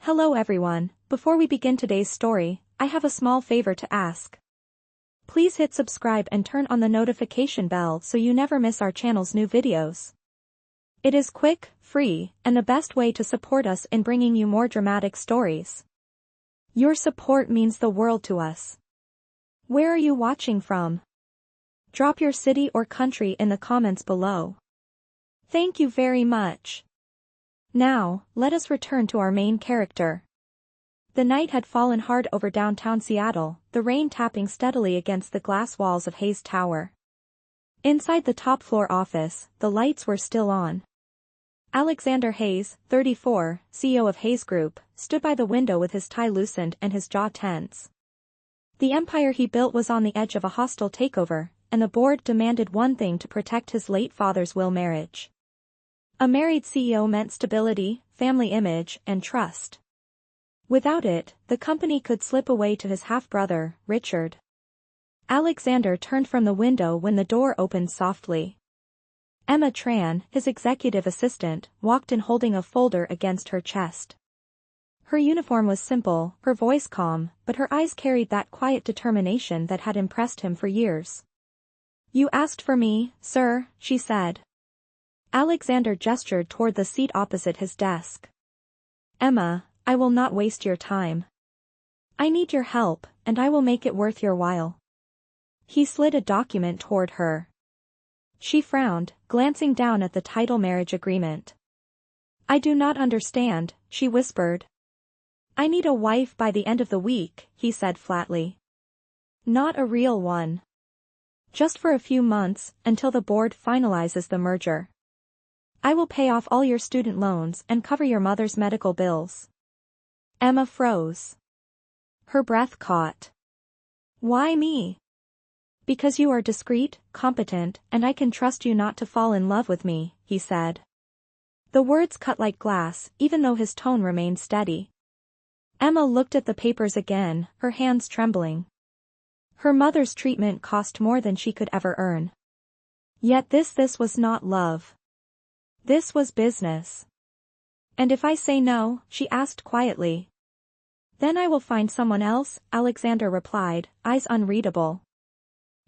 Hello everyone, before we begin today's story, I have a small favor to ask. Please hit subscribe and turn on the notification bell so you never miss our channel's new videos. It is quick, free, and the best way to support us in bringing you more dramatic stories. Your support means the world to us. Where are you watching from? Drop your city or country in the comments below. Thank you very much. Now, let us return to our main character. The night had fallen hard over downtown Seattle, the rain tapping steadily against the glass walls of Hayes Tower. Inside the top-floor office, the lights were still on. Alexander Hayes, 34, CEO of Hayes Group, stood by the window with his tie loosened and his jaw tense. The empire he built was on the edge of a hostile takeover, and the board demanded one thing to protect his late father's will marriage. A married CEO meant stability, family image, and trust. Without it, the company could slip away to his half-brother, Richard. Alexander turned from the window when the door opened softly. Emma Tran, his executive assistant, walked in holding a folder against her chest. Her uniform was simple, her voice calm, but her eyes carried that quiet determination that had impressed him for years. "You asked for me, sir," she said. Alexander gestured toward the seat opposite his desk. "Emma, I will not waste your time. I need your help, and I will make it worth your while." He slid a document toward her. She frowned, glancing down at the title marriage agreement. "I do not understand," she whispered. "I need a wife by the end of the week," he said flatly. "Not a real one. Just for a few months, until the board finalizes the merger. I will pay off all your student loans and cover your mother's medical bills." Emma froze. Her breath caught. "Why me?" "Because you are discreet, competent, and I can trust you not to fall in love with me," he said. The words cut like glass, even though his tone remained steady. Emma looked at the papers again, her hands trembling. Her mother's treatment cost more than she could ever earn. Yet this was not love. This was business. "And if I say no?" she asked quietly. "Then I will find someone else," Alexander replied, eyes unreadable.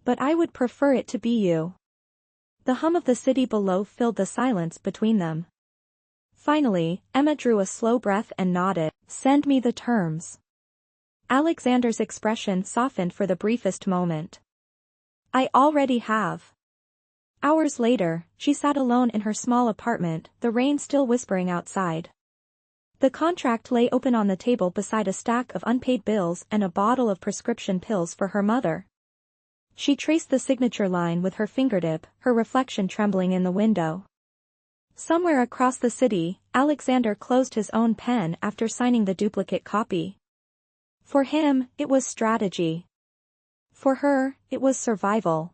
"But I would prefer it to be you." The hum of the city below filled the silence between them. Finally, Emma drew a slow breath and nodded. "Send me the terms." Alexander's expression softened for the briefest moment. "I already have." Hours later, she sat alone in her small apartment, the rain still whispering outside. The contract lay open on the table beside a stack of unpaid bills and a bottle of prescription pills for her mother. She traced the signature line with her fingertip, her reflection trembling in the window. Somewhere across the city, Alexander closed his own pen after signing the duplicate copy. For him, it was strategy. For her, it was survival.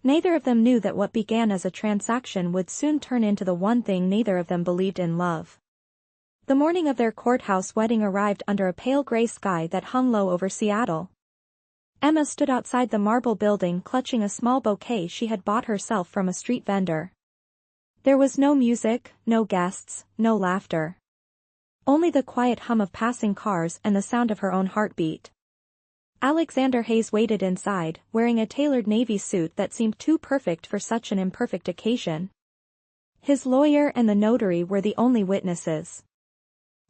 Neither of them knew that what began as a transaction would soon turn into the one thing neither of them believed in: love. The morning of their courthouse wedding arrived under a pale gray sky that hung low over Seattle. Emma stood outside the marble building clutching a small bouquet she had bought herself from a street vendor. There was no music, no guests, no laughter. Only the quiet hum of passing cars and the sound of her own heartbeat. Alexander Hayes waited inside, wearing a tailored navy suit that seemed too perfect for such an imperfect occasion. His lawyer and the notary were the only witnesses.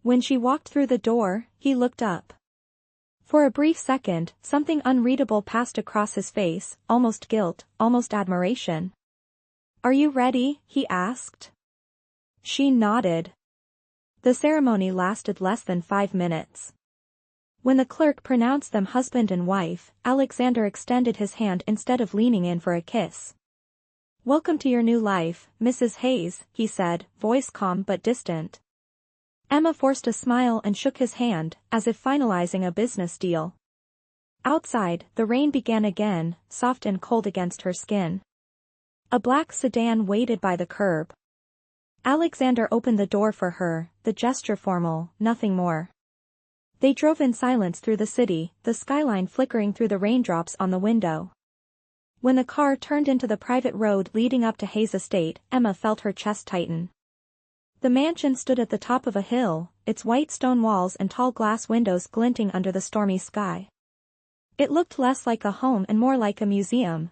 When she walked through the door, he looked up. For a brief second, something unreadable passed across his face, almost guilt, almost admiration. "Are you ready?" he asked. She nodded. The ceremony lasted less than 5 minutes. When the clerk pronounced them husband and wife, Alexander extended his hand instead of leaning in for a kiss. "Welcome to your new life, Mrs. Hayes," he said, voice calm but distant. Emma forced a smile and shook his hand, as if finalizing a business deal. Outside, the rain began again, soft and cold against her skin. A black sedan waited by the curb. Alexander opened the door for her, the gesture formal, nothing more. They drove in silence through the city, the skyline flickering through the raindrops on the window. When the car turned into the private road leading up to Hayes Estate, Emma felt her chest tighten. The mansion stood at the top of a hill, its white stone walls and tall glass windows glinting under the stormy sky. It looked less like a home and more like a museum.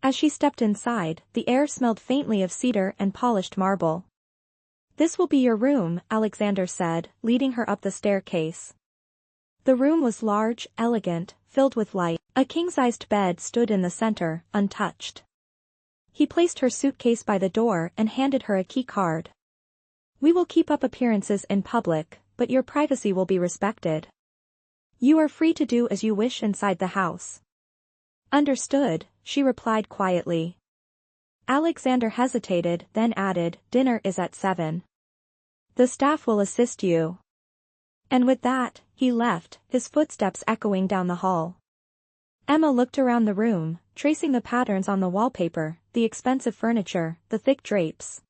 As she stepped inside, the air smelled faintly of cedar and polished marble. "This will be your room," Alexander said, leading her up the staircase. The room was large, elegant, filled with light. A king-sized bed stood in the center, untouched. He placed her suitcase by the door and handed her a key card. "We will keep up appearances in public, but your privacy will be respected. You are free to do as you wish inside the house." "Understood," she replied quietly. Alexander hesitated, then added, "Dinner is at 7. The staff will assist you." And with that, he left, his footsteps echoing down the hall. Emma looked around the room, tracing the patterns on the wallpaper, the expensive furniture, the thick drapes.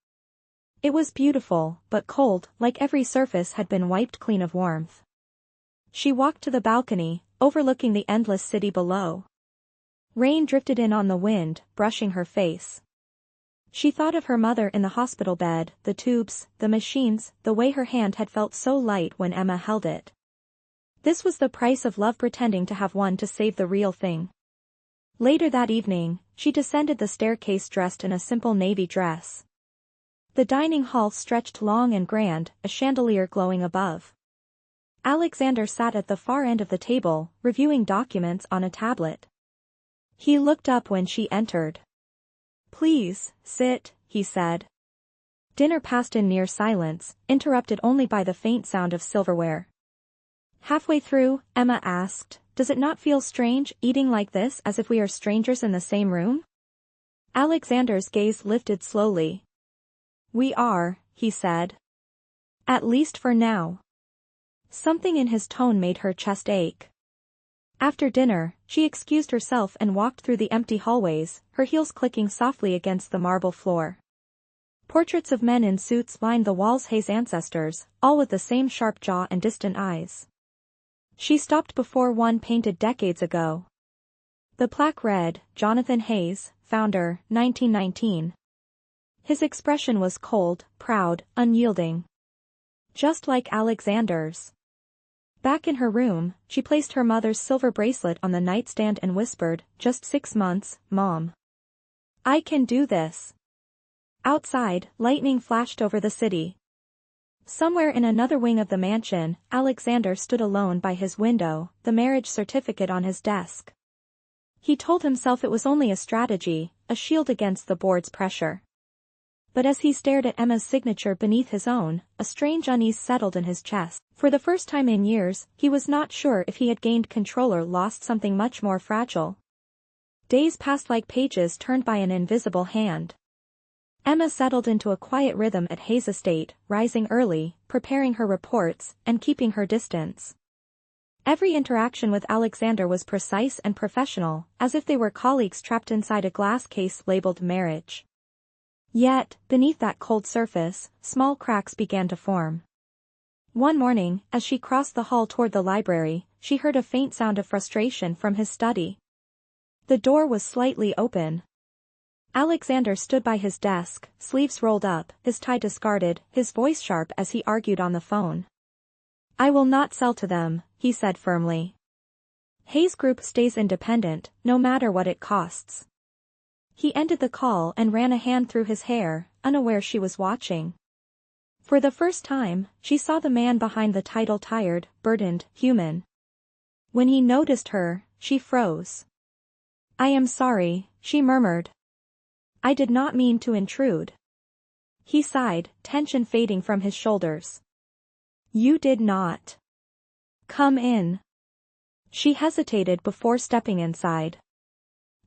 It was beautiful, but cold, like every surface had been wiped clean of warmth. She walked to the balcony, overlooking the endless city below. Rain drifted in on the wind, brushing her face. She thought of her mother in the hospital bed, the tubes, the machines, the way her hand had felt so light when Emma held it. This was the price of love, pretending to have one to save the real thing. Later that evening, she descended the staircase dressed in a simple navy dress. The dining hall stretched long and grand, a chandelier glowing above. Alexander sat at the far end of the table, reviewing documents on a tablet. He looked up when she entered. "Please, sit," he said. Dinner passed in near silence, interrupted only by the faint sound of silverware. Halfway through, Emma asked, "Does it not feel strange, eating like this, as if we are strangers in the same room?" Alexander's gaze lifted slowly. "We are," he said. "At least for now." Something in his tone made her chest ache. After dinner, she excused herself and walked through the empty hallways, her heels clicking softly against the marble floor. Portraits of men in suits lined the walls, Hayes' ancestors, all with the same sharp jaw and distant eyes. She stopped before one painted decades ago. The plaque read, "Jonathan Hayes, founder, 1919. His expression was cold, proud, unyielding. Just like Alexander's. Back in her room, she placed her mother's silver bracelet on the nightstand and whispered, "Just 6 months, Mom. I can do this." Outside, lightning flashed over the city. Somewhere in another wing of the mansion, Alexander stood alone by his window, the marriage certificate on his desk. He told himself it was only a strategy, a shield against the board's pressure. But as he stared at Emma's signature beneath his own, a strange unease settled in his chest. For the first time in years, he was not sure if he had gained control or lost something much more fragile. Days passed like pages turned by an invisible hand. Emma settled into a quiet rhythm at Hayes Estate, rising early, preparing her reports, and keeping her distance. Every interaction with Alexander was precise and professional, as if they were colleagues trapped inside a glass case labeled marriage. Yet, beneath that cold surface, small cracks began to form. One morning, as she crossed the hall toward the library, she heard a faint sound of frustration from his study. The door was slightly open. Alexander stood by his desk, sleeves rolled up, his tie discarded, his voice sharp as he argued on the phone. "I will not sell to them," he said firmly. "Hayes Group stays independent, no matter what it costs." He ended the call and ran a hand through his hair, unaware she was watching. For the first time, she saw the man behind the title, tired, burdened, human. When he noticed her, she froze. "I am sorry," she murmured. "I did not mean to intrude." He sighed, tension fading from his shoulders. "You did not. Come in." She hesitated before stepping inside.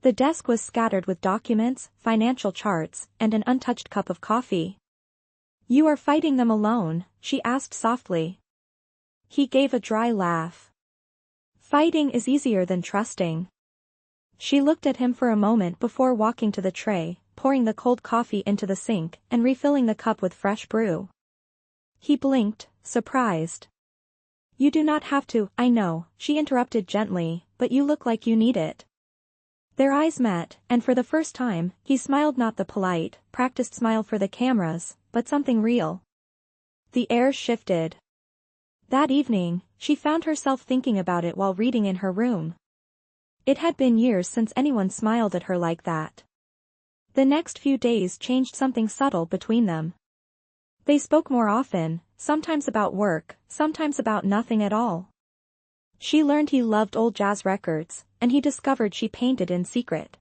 The desk was scattered with documents, financial charts, and an untouched cup of coffee. "You are fighting them alone?" she asked softly. He gave a dry laugh. "Fighting is easier than trusting." She looked at him for a moment before walking to the tray, pouring the cold coffee into the sink, and refilling the cup with fresh brew. He blinked, surprised. "You do not have to, I know," she interrupted gently, "but you look like you need it." Their eyes met, and for the first time, he smiled, not the polite, practiced smile for the cameras, but something real. The air shifted. That evening, she found herself thinking about it while reading in her room. It had been years since anyone smiled at her like that. The next few days changed something subtle between them. They spoke more often, sometimes about work, sometimes about nothing at all. She learned he loved old jazz records, and he discovered she painted in secret.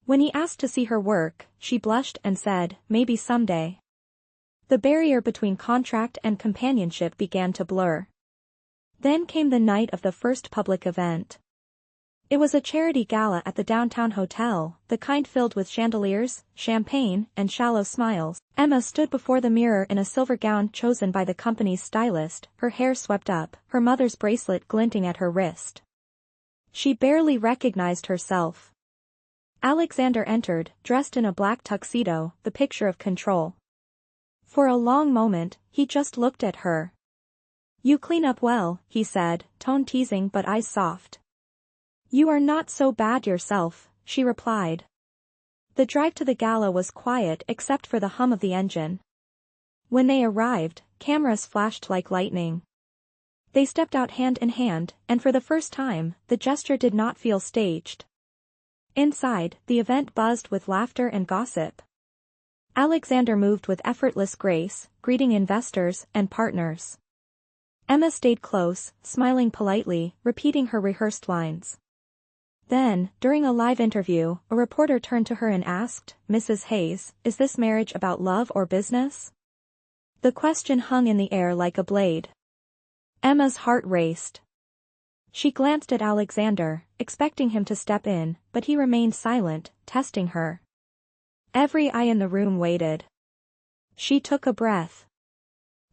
When he asked to see her work, she blushed and said, maybe someday. The barrier between contract and companionship began to blur. Then came the night of the first public event. It was a charity gala at the downtown hotel, the kind filled with chandeliers, champagne, and shallow smiles. Emma stood before the mirror in a silver gown chosen by the company's stylist, her hair swept up, her mother's bracelet glinting at her wrist. She barely recognized herself. Alexander entered, dressed in a black tuxedo, the picture of control. For a long moment, he just looked at her. "You clean up well," he said, tone teasing but eyes soft. "You are not so bad yourself," she replied. The drive to the gala was quiet except for the hum of the engine. When they arrived, cameras flashed like lightning. They stepped out hand in hand, and for the first time, the gesture did not feel staged. Inside, the event buzzed with laughter and gossip. Alexander moved with effortless grace, greeting investors and partners. Emma stayed close, smiling politely, repeating her rehearsed lines. Then, during a live interview, a reporter turned to her and asked, "Mrs. Hayes, is this marriage about love or business?" The question hung in the air like a blade. Emma's heart raced. She glanced at Alexander, expecting him to step in, but he remained silent, testing her. Every eye in the room waited. She took a breath.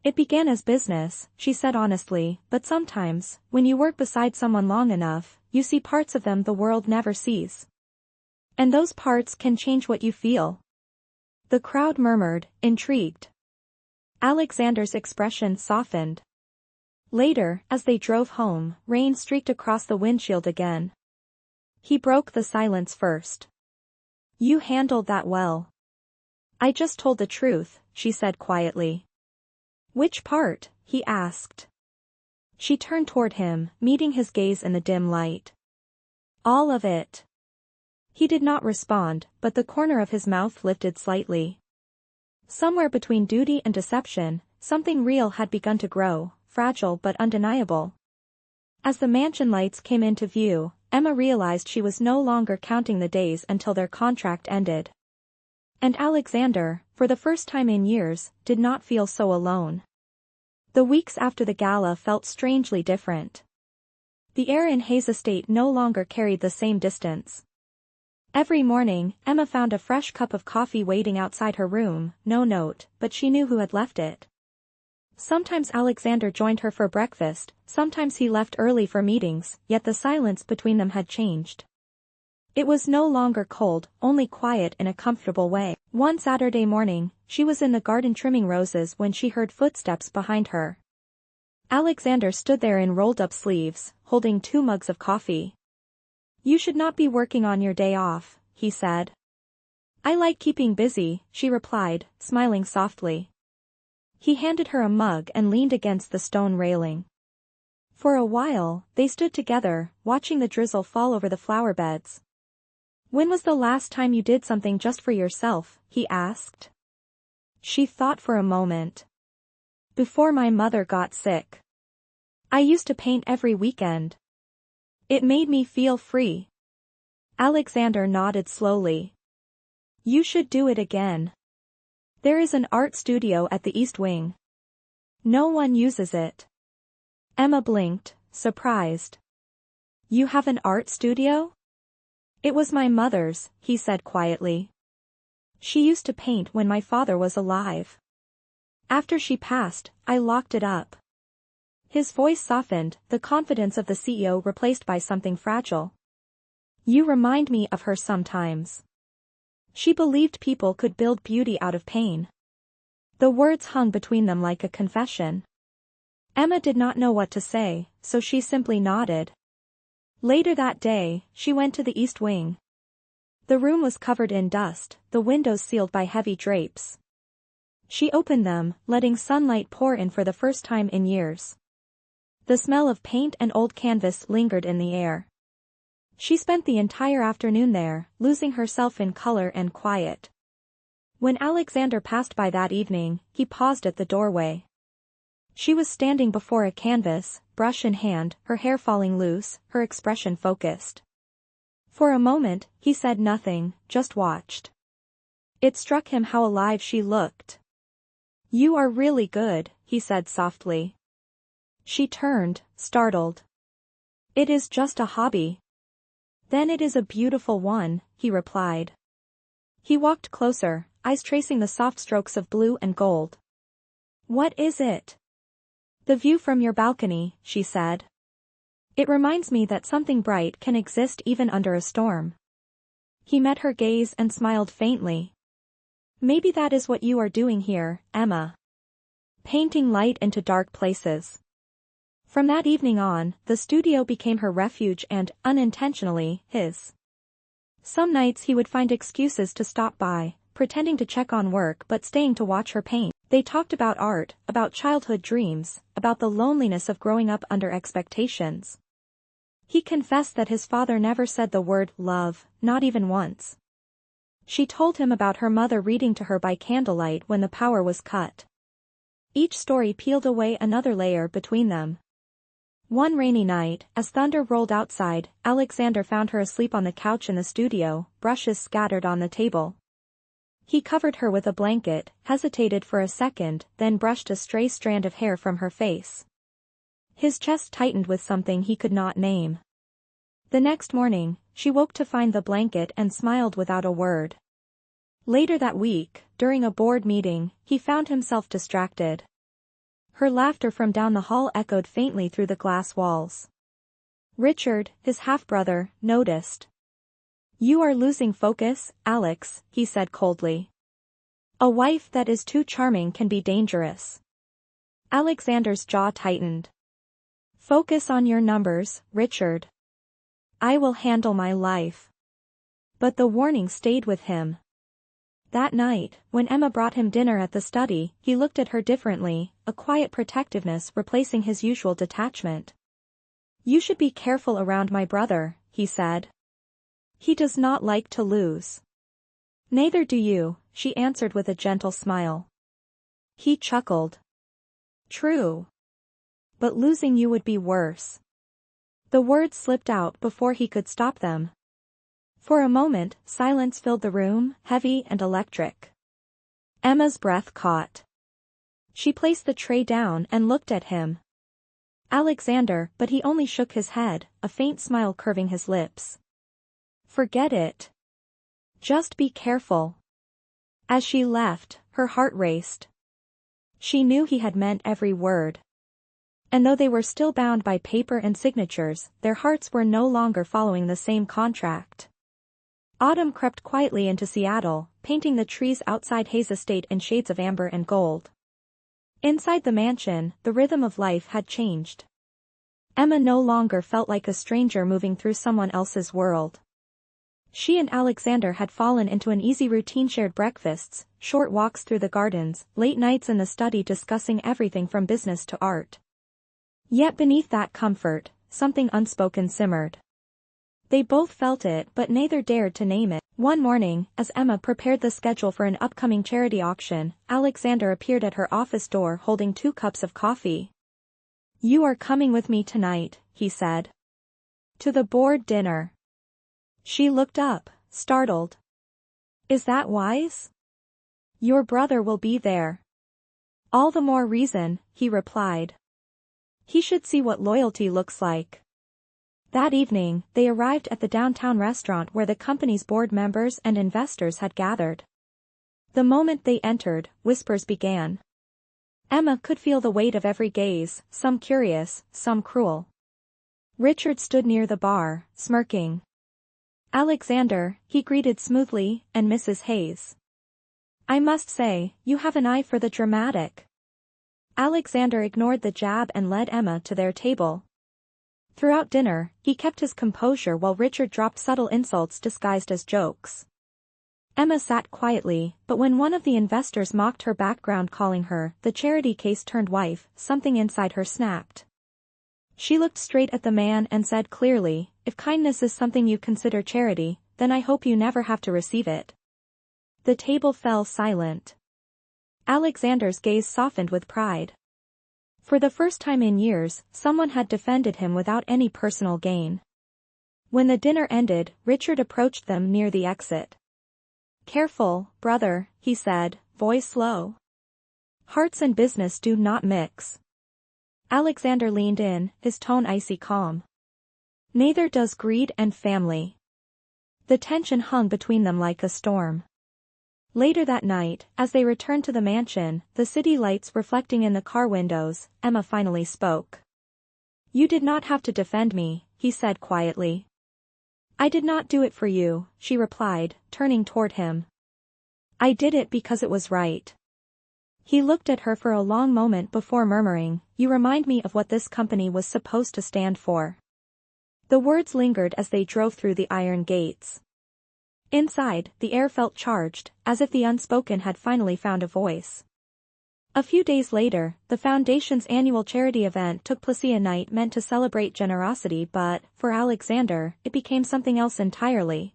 "It began as business," she said honestly, "but sometimes, when you work beside someone long enough, you see parts of them the world never sees. And those parts can change what you feel." The crowd murmured, intrigued. Alexander's expression softened. Later, as they drove home, rain streaked across the windshield again. He broke the silence first. "You handled that well." "I just told the truth," she said quietly. "Which part?" he asked. She turned toward him, meeting his gaze in the dim light. "All of it." He did not respond, but the corner of his mouth lifted slightly. Somewhere between duty and deception, something real had begun to grow, fragile but undeniable. As the mansion lights came into view, Emma realized she was no longer counting the days until their contract ended. And Alexander, for the first time in years, did not feel so alone. The weeks after the gala felt strangely different. The air in Hayes Estate no longer carried the same distance. Every morning, Emma found a fresh cup of coffee waiting outside her room, no note, but she knew who had left it. Sometimes Alexander joined her for breakfast, sometimes he left early for meetings, yet the silence between them had changed. It was no longer cold, only quiet in a comfortable way. One Saturday morning, she was in the garden trimming roses when she heard footsteps behind her. Alexander stood there in rolled-up sleeves, holding 2 mugs of coffee. "You should not be working on your day off," he said. "I like keeping busy," she replied, smiling softly. He handed her a mug and leaned against the stone railing. For a while, they stood together, watching the drizzle fall over the flower beds. "When was the last time you did something just for yourself?" he asked. She thought for a moment. "Before my mother got sick. I used to paint every weekend. It made me feel free." Alexander nodded slowly. "You should do it again. There is an art studio at the East Wing. No one uses it." Emma blinked, surprised. "You have an art studio?" "It was my mother's," he said quietly. "She used to paint when my father was alive. After she passed, I locked it up." His voice softened, the confidence of the CEO replaced by something fragile. "You remind me of her sometimes. She believed people could build beauty out of pain." The words hung between them like a confession. Emma did not know what to say, so she simply nodded. Later that day, she went to the East Wing. The room was covered in dust, the windows sealed by heavy drapes. She opened them, letting sunlight pour in for the first time in years. The smell of paint and old canvas lingered in the air. She spent the entire afternoon there, losing herself in color and quiet. When Alexander passed by that evening, he paused at the doorway. She was standing before a canvas, brush in hand, her hair falling loose, her expression focused. For a moment, he said nothing, just watched. It struck him how alive she looked. "You are really good," he said softly. She turned, startled. "It is just a hobby." "Then it is a beautiful one," he replied. He walked closer, eyes tracing the soft strokes of blue and gold. "What is it?" "The view from your balcony," she said. "It reminds me that something bright can exist even under a storm." He met her gaze and smiled faintly. "Maybe that is what you are doing here, Emma. Painting light into dark places." From that evening on, the studio became her refuge and, unintentionally, his. Some nights he would find excuses to stop by, pretending to check on work but staying to watch her paint. They talked about art, about childhood dreams, about the loneliness of growing up under expectations. He confessed that his father never said the word love, not even once. She told him about her mother reading to her by candlelight when the power was cut. Each story peeled away another layer between them. One rainy night, as thunder rolled outside, Alexander found her asleep on the couch in the studio, brushes scattered on the table. He covered her with a blanket, hesitated for a second, then brushed a stray strand of hair from her face. His chest tightened with something he could not name. The next morning, she woke to find the blanket and smiled without a word. Later that week, during a board meeting, he found himself distracted. Her laughter from down the hall echoed faintly through the glass walls. Richard, his half-brother, noticed. "You are losing focus, Alex," he said coldly. "A wife that is too charming can be dangerous." Alexander's jaw tightened. "Focus on your numbers, Richard. I will handle my life." But the warning stayed with him. That night, when Emma brought him dinner at the study, he looked at her differently, a quiet protectiveness replacing his usual detachment. "You should be careful around my brother," he said. "He does not like to lose." "Neither do you," she answered with a gentle smile. He chuckled. "True. But losing you would be worse." The words slipped out before he could stop them. For a moment, silence filled the room, heavy and electric. Emma's breath caught. She placed the tray down and looked at him. Alexander, but he only shook his head, a faint smile curving his lips. "Forget it. Just be careful." As she left, her heart raced. She knew he had meant every word. And though they were still bound by paper and signatures, their hearts were no longer following the same contract. Autumn crept quietly into Seattle, painting the trees outside Hayes Estate in shades of amber and gold. Inside the mansion, the rhythm of life had changed. Emma no longer felt like a stranger moving through someone else's world. She and Alexander had fallen into an easy routine: shared breakfasts, short walks through the gardens, late nights in the study discussing everything from business to art. Yet beneath that comfort, something unspoken simmered. They both felt it but neither dared to name it. One morning, as Emma prepared the schedule for an upcoming charity auction, Alexander appeared at her office door holding 2 cups of coffee. "You are coming with me tonight," he said. "To the board dinner." She looked up, startled. "Is that wise?" "Your brother will be there." "All the more reason," he replied. "He should see what loyalty looks like." That evening, they arrived at the downtown restaurant where the company's board members and investors had gathered. The moment they entered, whispers began. Emma could feel the weight of every gaze, some curious, some cruel. Richard stood near the bar, smirking. "Alexander," he greeted smoothly, "and Mrs. Hayes. I must say, you have an eye for the dramatic." Alexander ignored the jab and led Emma to their table. Throughout dinner, he kept his composure while Richard dropped subtle insults disguised as jokes. Emma sat quietly, but when one of the investors mocked her background calling her the charity case turned wife, something inside her snapped. She looked straight at the man and said clearly, "If kindness is something you consider charity, then I hope you never have to receive it." The table fell silent. Alexander's gaze softened with pride. For the first time in years, someone had defended him without any personal gain. When the dinner ended, Richard approached them near the exit. "Careful, brother," he said, voice low. "Hearts and business do not mix." Alexander leaned in, his tone icy calm. "Neither does greed and family." The tension hung between them like a storm. Later that night, as they returned to the mansion, the city lights reflecting in the car windows, Emma finally spoke. "You did not have to defend me," he said quietly. "I did not do it for you," she replied, turning toward him. "I did it because it was right." He looked at her for a long moment before murmuring, "You remind me of what this company was supposed to stand for." The words lingered as they drove through the iron gates. Inside, the air felt charged, as if the unspoken had finally found a voice. A few days later, the Foundation's annual charity event took place, a night meant to celebrate generosity, but, for Alexander, it became something else entirely.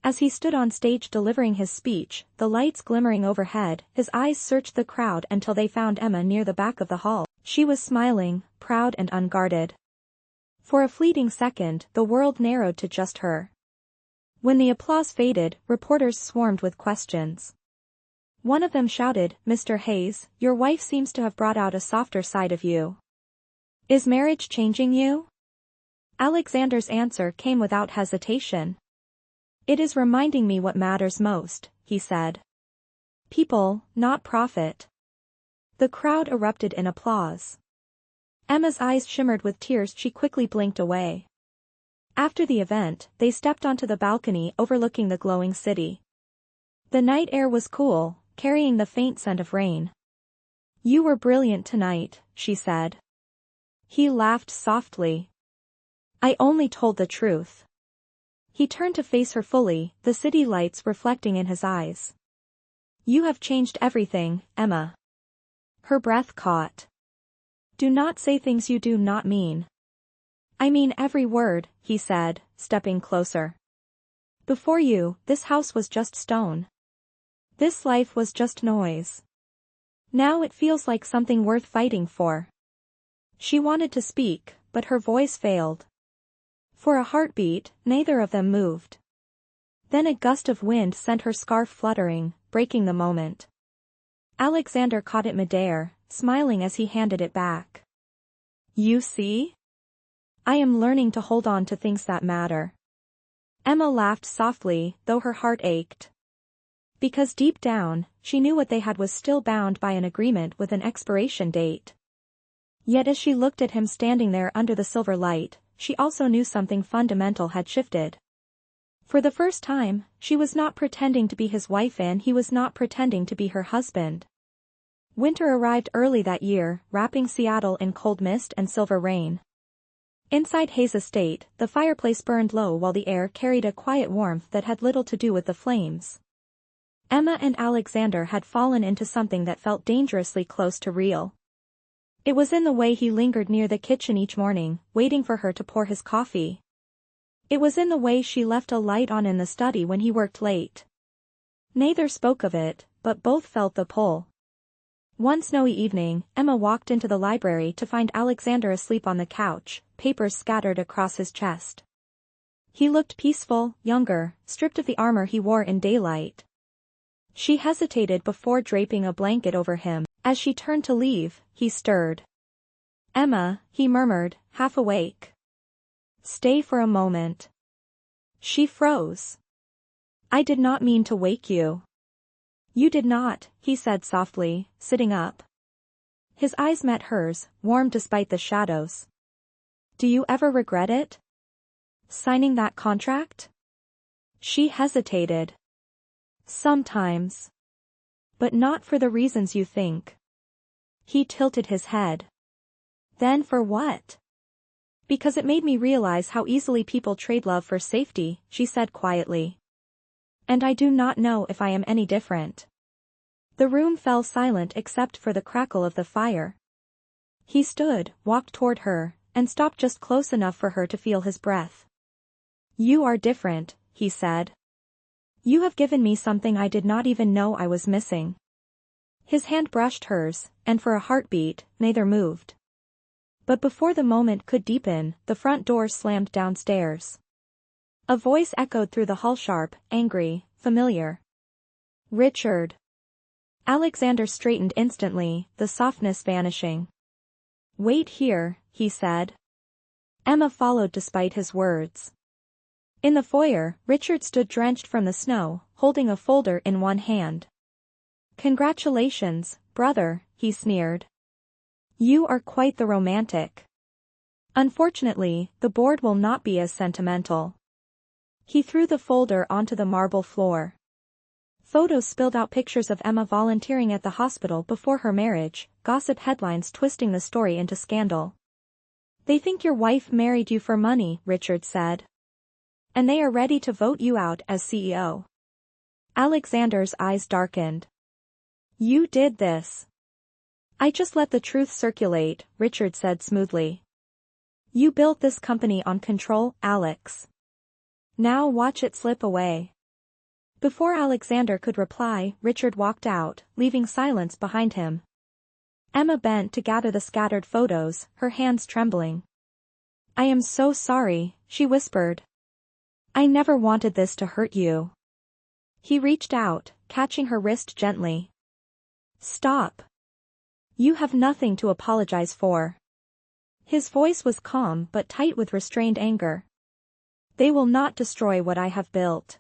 As he stood on stage delivering his speech, the lights glimmering overhead, his eyes searched the crowd until they found Emma near the back of the hall. She was smiling, proud and unguarded. For a fleeting second, the world narrowed to just her. When the applause faded, reporters swarmed with questions. One of them shouted, "Mr. Hayes, your wife seems to have brought out a softer side of you. Is marriage changing you?" Alexander's answer came without hesitation. "It is reminding me what matters most," he said. "People, not profit." The crowd erupted in applause. Emma's eyes shimmered with tears. She quickly blinked away. After the event, they stepped onto the balcony overlooking the glowing city. The night air was cool, carrying the faint scent of rain. "You were brilliant tonight," she said. He laughed softly. "I only told the truth." He turned to face her fully, the city lights reflecting in his eyes. "You have changed everything, Emma." Her breath caught. "Do not say things you do not mean." "I mean every word," he said, stepping closer. "Before you, this house was just stone. This life was just noise. Now it feels like something worth fighting for." She wanted to speak, but her voice failed. For a heartbeat, neither of them moved. Then a gust of wind sent her scarf fluttering, breaking the moment. Alexander caught it midair, smiling as he handed it back. "You see? I am learning to hold on to things that matter." Emma laughed softly, though her heart ached. Because deep down, she knew what they had was still bound by an agreement with an expiration date. Yet as she looked at him standing there under the silver light, she also knew something fundamental had shifted. For the first time, she was not pretending to be his wife and he was not pretending to be her husband. Winter arrived early that year, wrapping Seattle in cold mist and silver rain. Inside Hayes' estate, the fireplace burned low while the air carried a quiet warmth that had little to do with the flames. Emma and Alexander had fallen into something that felt dangerously close to real. It was in the way he lingered near the kitchen each morning, waiting for her to pour his coffee. It was in the way she left a light on in the study when he worked late. Neither spoke of it, but both felt the pull. One snowy evening, Emma walked into the library to find Alexander asleep on the couch, papers scattered across his chest. He looked peaceful, younger, stripped of the armor he wore in daylight. She hesitated before draping a blanket over him. As she turned to leave, he stirred. "Emma," he murmured, half awake. "Stay for a moment." She froze. "I did not mean to wake you." "You did not," he said softly, sitting up. His eyes met hers, warm despite the shadows. "Do you ever regret it? Signing that contract?" She hesitated. "Sometimes. But not for the reasons you think." He tilted his head. "Then for what?" "Because it made me realize how easily people trade love for safety," she said quietly. And I do not know if I am any different. The room fell silent except for the crackle of the fire. He stood, walked toward her, and stopped just close enough for her to feel his breath. You are different, he said. You have given me something I did not even know I was missing. His hand brushed hers, and for a heartbeat, neither moved. But before the moment could deepen, the front door slammed downstairs. A voice echoed through the hall, sharp, angry, familiar. Richard. Alexander straightened instantly, the softness vanishing. Wait here, he said. Emma followed despite his words. In the foyer, Richard stood drenched from the snow, holding a folder in one hand. Congratulations, brother, he sneered. You are quite the romantic. Unfortunately, the board will not be as sentimental. He threw the folder onto the marble floor. Photos spilled out, pictures of Emma volunteering at the hospital before her marriage, gossip headlines twisting the story into scandal. They think your wife married you for money, Richard said. And they are ready to vote you out as CEO. Alexander's eyes darkened. You did this. I just let the truth circulate, Richard said smoothly. You built this company on control, Alex. Now watch it slip away. Before Alexander could reply, Richard walked out, leaving silence behind him. Emma bent to gather the scattered photos, her hands trembling. I am so sorry, she whispered. I never wanted this to hurt you. He reached out, catching her wrist gently. Stop. You have nothing to apologize for. His voice was calm but tight with restrained anger. They will not destroy what I have built.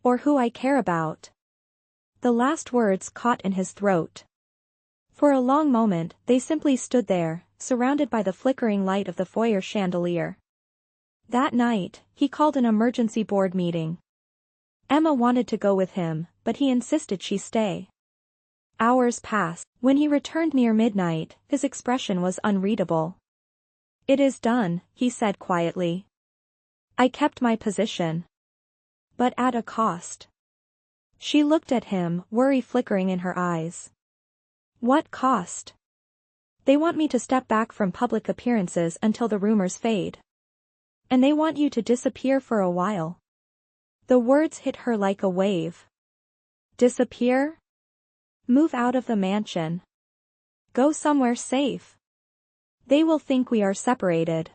Or who I care about. The last words caught in his throat. For a long moment, they simply stood there, surrounded by the flickering light of the foyer chandelier. That night, he called an emergency board meeting. Emma wanted to go with him, but he insisted she stay. Hours passed. When he returned near midnight, his expression was unreadable. It is done, he said quietly. I kept my position. But at a cost. She looked at him, worry flickering in her eyes. What cost? They want me to step back from public appearances until the rumors fade. And they want you to disappear for a while. The words hit her like a wave. Disappear? Move out of the mansion. Go somewhere safe. They will think we are separated.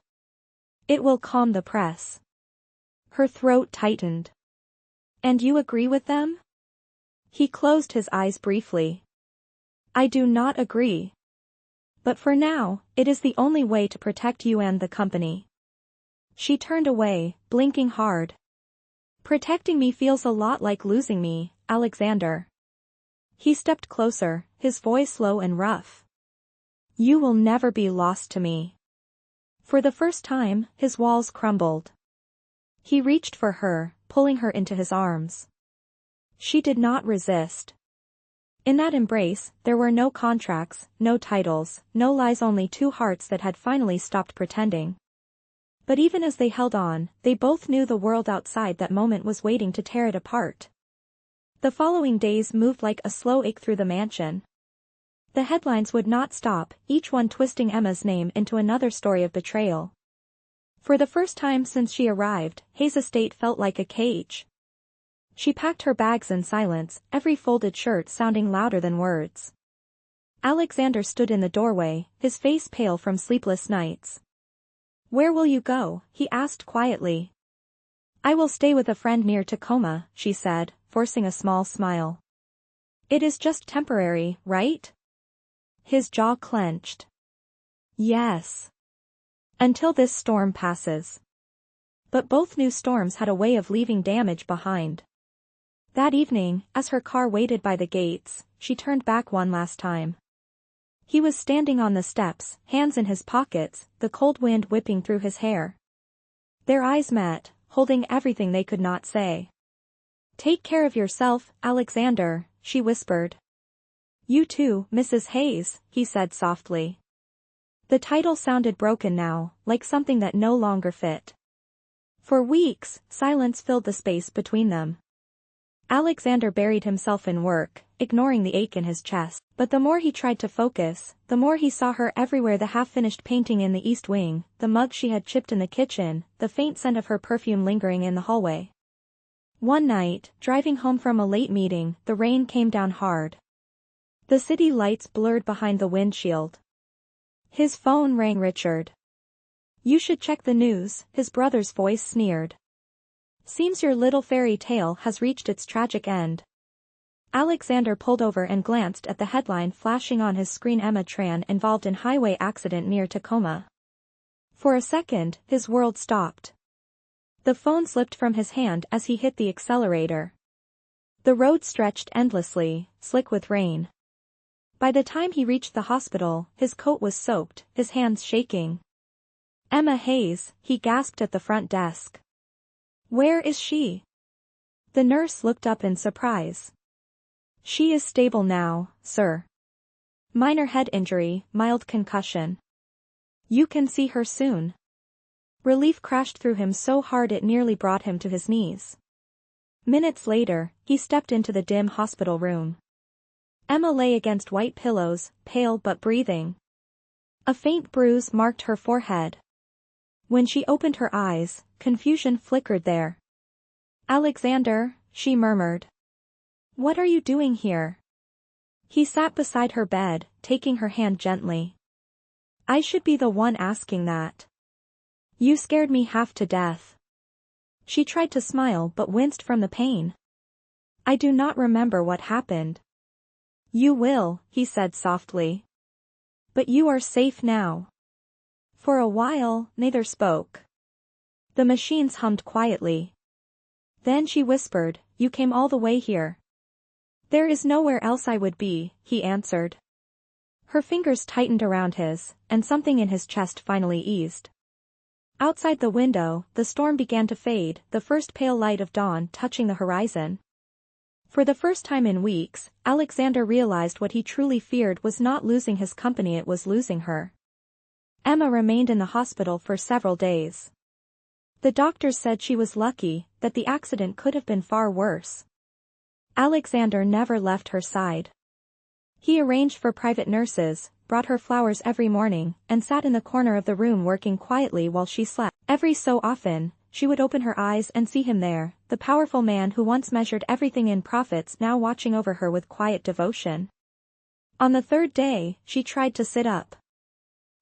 It will calm the press. Her throat tightened. And you agree with them? He closed his eyes briefly. I do not agree. But for now, it is the only way to protect you and the company. She turned away, blinking hard. Protecting me feels a lot like losing me, Alexander. He stepped closer, his voice low and rough. You will never be lost to me. For the first time, his walls crumbled. He reached for her, pulling her into his arms. She did not resist. In that embrace, there were no contracts, no titles, no lies, only two hearts that had finally stopped pretending. But even as they held on, they both knew the world outside that moment was waiting to tear it apart. The following days moved like a slow ache through the mansion. The headlines would not stop, each one twisting Emma's name into another story of betrayal. For the first time since she arrived, Hayes' estate felt like a cage. She packed her bags in silence, every folded shirt sounding louder than words. Alexander stood in the doorway, his face pale from sleepless nights. Where will you go? He asked quietly. I will stay with a friend near Tacoma, she said, forcing a small smile. It is just temporary, right? His jaw clenched. Yes. Until this storm passes. But both knew storms had a way of leaving damage behind. That evening, as her car waited by the gates, she turned back one last time. He was standing on the steps, hands in his pockets, the cold wind whipping through his hair. Their eyes met, holding everything they could not say. Take care of yourself, Alexander, she whispered. You too, Mrs. Hayes, he said softly. The title sounded broken now, like something that no longer fit. For weeks, silence filled the space between them. Alexander buried himself in work, ignoring the ache in his chest. But the more he tried to focus, the more he saw her everywhere: the half-finished painting in the east wing, the mug she had chipped in the kitchen, the faint scent of her perfume lingering in the hallway. One night, driving home from a late meeting, the rain came down hard. The city lights blurred behind the windshield. His phone rang. Richard. "You should check the news," his brother's voice sneered. "Seems your little fairy tale has reached its tragic end." Alexander pulled over and glanced at the headline flashing on his screen: Emma Tran involved in highway accident near Tacoma. For a second, his world stopped. The phone slipped from his hand as he hit the accelerator. The road stretched endlessly, slick with rain. By the time he reached the hospital, his coat was soaked, his hands shaking. "Emma Hayes," he gasped at the front desk. "Where is she?" The nurse looked up in surprise. "She is stable now, sir. Minor head injury, mild concussion. You can see her soon." Relief crashed through him so hard it nearly brought him to his knees. Minutes later, he stepped into the dim hospital room. Emma lay against white pillows, pale but breathing. A faint bruise marked her forehead. When she opened her eyes, confusion flickered there. "Alexander," she murmured. "What are you doing here?" He sat beside her bed, taking her hand gently. "I should be the one asking that. You scared me half to death." She tried to smile but winced from the pain. "I do not remember what happened." "You will," he said softly. "But you are safe now." For a while, neither spoke. The machines hummed quietly. Then she whispered, "You came all the way here." "There is nowhere else I would be," he answered. Her fingers tightened around his, and something in his chest finally eased. Outside the window, the storm began to fade, the first pale light of dawn touching the horizon. For the first time in weeks, Alexander realized what he truly feared was not losing his company, it was losing her. Emma remained in the hospital for several days. The doctors said she was lucky, that the accident could have been far worse. Alexander never left her side. He arranged for private nurses, brought her flowers every morning, and sat in the corner of the room working quietly while she slept. Every so often, she would open her eyes and see him there, the powerful man who once measured everything in profits now watching over her with quiet devotion. On the third day, she tried to sit up.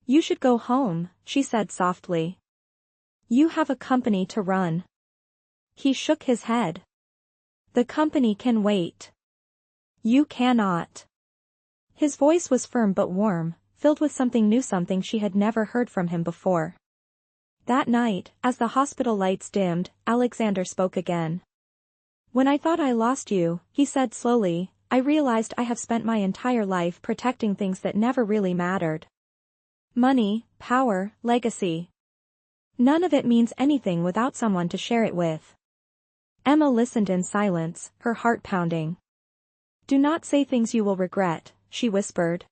"You should go home," she said softly. "You have a company to run." He shook his head. "The company can wait. You cannot." His voice was firm but warm, filled with something new, something she had never heard from him before. That night, as the hospital lights dimmed, Alexander spoke again. "When I thought I lost you," he said slowly, "I realized I have spent my entire life protecting things that never really mattered. Money, power, legacy. None of it means anything without someone to share it with." Emma listened in silence, her heart pounding. "Do not say things you will regret," she whispered.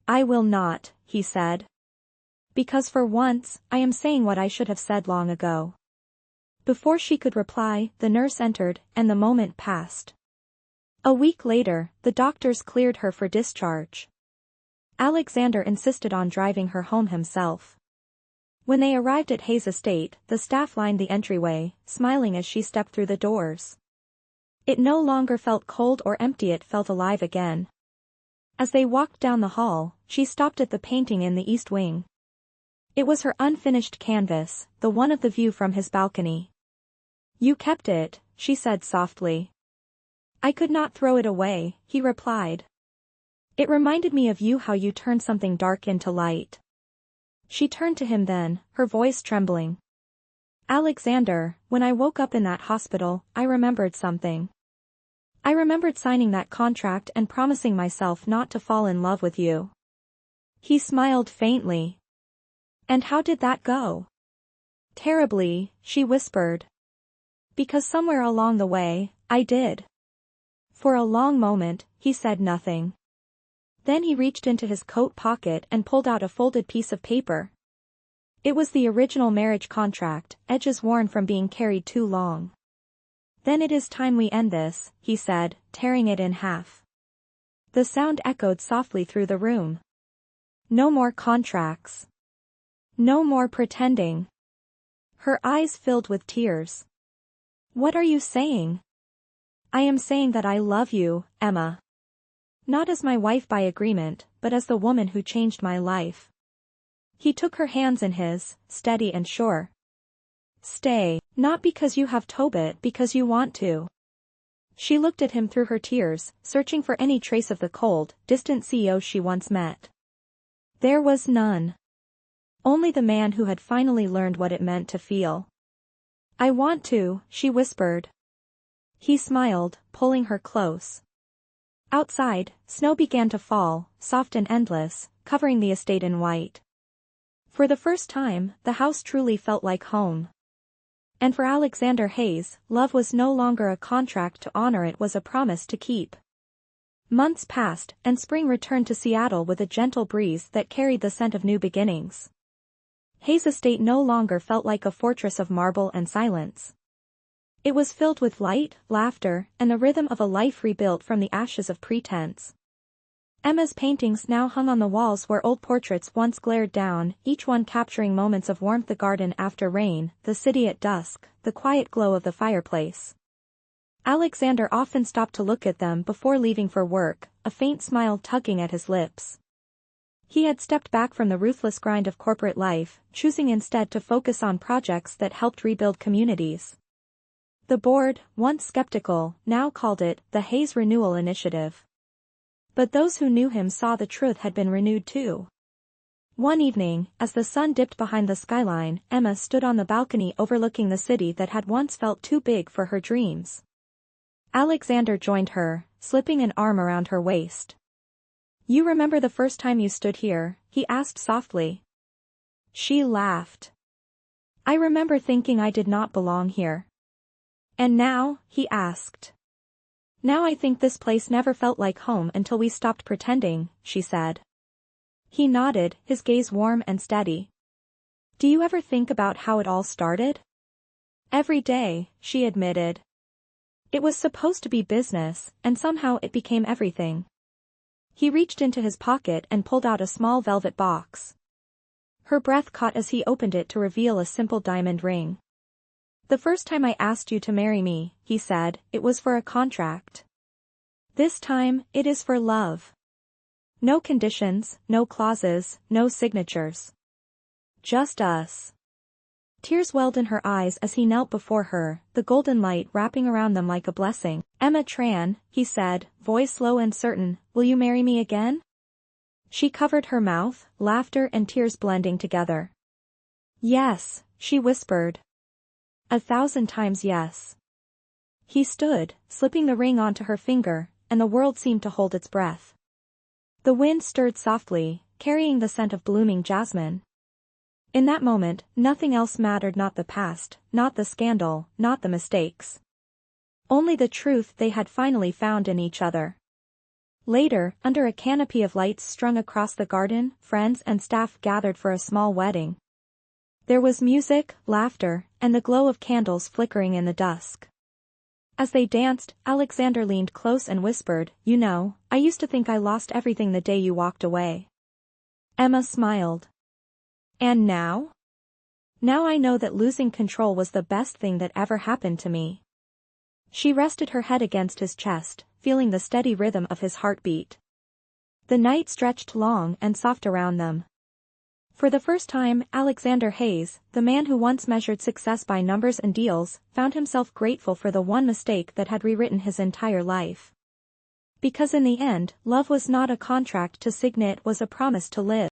"I will not," he said. "Because for once, I am saying what I should have said long ago." Before she could reply, the nurse entered, and the moment passed. A week later, the doctors cleared her for discharge. Alexander insisted on driving her home himself. When they arrived at Hayes Estate, the staff lined the entryway, smiling as she stepped through the doors. It no longer felt cold or empty, it felt alive again. As they walked down the hall, she stopped at the painting in the east wing. It was her unfinished canvas, the one of the view from his balcony. "You kept it," she said softly. "I could not throw it away," he replied. "It reminded me of you, how you turned something dark into light." She turned to him then, her voice trembling. "Alexander, when I woke up in that hospital, I remembered something. I remembered signing that contract and promising myself not to fall in love with you." He smiled faintly. "And how did that go?" "Terribly," she whispered. "Because somewhere along the way, I did." For a long moment, he said nothing. Then he reached into his coat pocket and pulled out a folded piece of paper. It was the original marriage contract, edges worn from being carried too long. Then it is time we end this, he said, tearing it in half. The sound echoed softly through the room. No more contracts. No more pretending. Her eyes filled with tears. What are you saying? I am saying that I love you, Emma. Not as my wife by agreement, but as the woman who changed my life. He took her hands in his, steady and sure. Stay, not because you have to, but because you want to. She looked at him through her tears, searching for any trace of the cold, distant CEO she once met. There was none. Only the man who had finally learned what it meant to feel. I want to, she whispered. He smiled, pulling her close. Outside, snow began to fall, soft and endless, covering the estate in white. For the first time, the house truly felt like home. And for Alexander Hayes, love was no longer a contract to honor, it was a promise to keep. Months passed, and spring returned to Seattle with a gentle breeze that carried the scent of new beginnings. Hayes' estate no longer felt like a fortress of marble and silence. It was filled with light, laughter, and the rhythm of a life rebuilt from the ashes of pretense. Emma's paintings now hung on the walls where old portraits once glared down, each one capturing moments of warmth: the garden after rain, the city at dusk, the quiet glow of the fireplace. Alexander often stopped to look at them before leaving for work, a faint smile tugging at his lips. He had stepped back from the ruthless grind of corporate life, choosing instead to focus on projects that helped rebuild communities. The board, once skeptical, now called it the Hayes Renewal Initiative. But those who knew him saw the truth had been renewed too. One evening, as the sun dipped behind the skyline, Emma stood on the balcony overlooking the city that had once felt too big for her dreams. Alexander joined her, slipping an arm around her waist. You remember the first time you stood here? He asked softly. She laughed. I remember thinking I did not belong here. And now? He asked. Now I think this place never felt like home until we stopped pretending, she said. He nodded, his gaze warm and steady. Do you ever think about how it all started? Every day, she admitted. It was supposed to be business, and somehow it became everything. He reached into his pocket and pulled out a small velvet box. Her breath caught as he opened it to reveal a simple diamond ring. The first time I asked you to marry me, he said, it was for a contract. This time, it is for love. No conditions, no clauses, no signatures. Just us. Tears welled in her eyes as he knelt before her, the golden light wrapping around them like a blessing. Emma Tran, he said, voice low and certain, will you marry me again? She covered her mouth, laughter and tears blending together. Yes, she whispered. 1,000 times yes. He stood, slipping the ring onto her finger, and the world seemed to hold its breath. The wind stirred softly, carrying the scent of blooming jasmine. In that moment, nothing else mattered, not the past, not the scandal, not the mistakes. Only the truth they had finally found in each other. Later, under a canopy of lights strung across the garden, friends and staff gathered for a small wedding. There was music, laughter, and the glow of candles flickering in the dusk. As they danced, Alexander leaned close and whispered, you know, I used to think I lost everything the day you walked away. Emma smiled. And now? Now I know that losing control was the best thing that ever happened to me. She rested her head against his chest, feeling the steady rhythm of his heartbeat. The night stretched long and soft around them. For the first time, Alexander Hayes, the man who once measured success by numbers and deals, found himself grateful for the one mistake that had rewritten his entire life. Because in the end, love was not a contract to sign, it was a promise to live.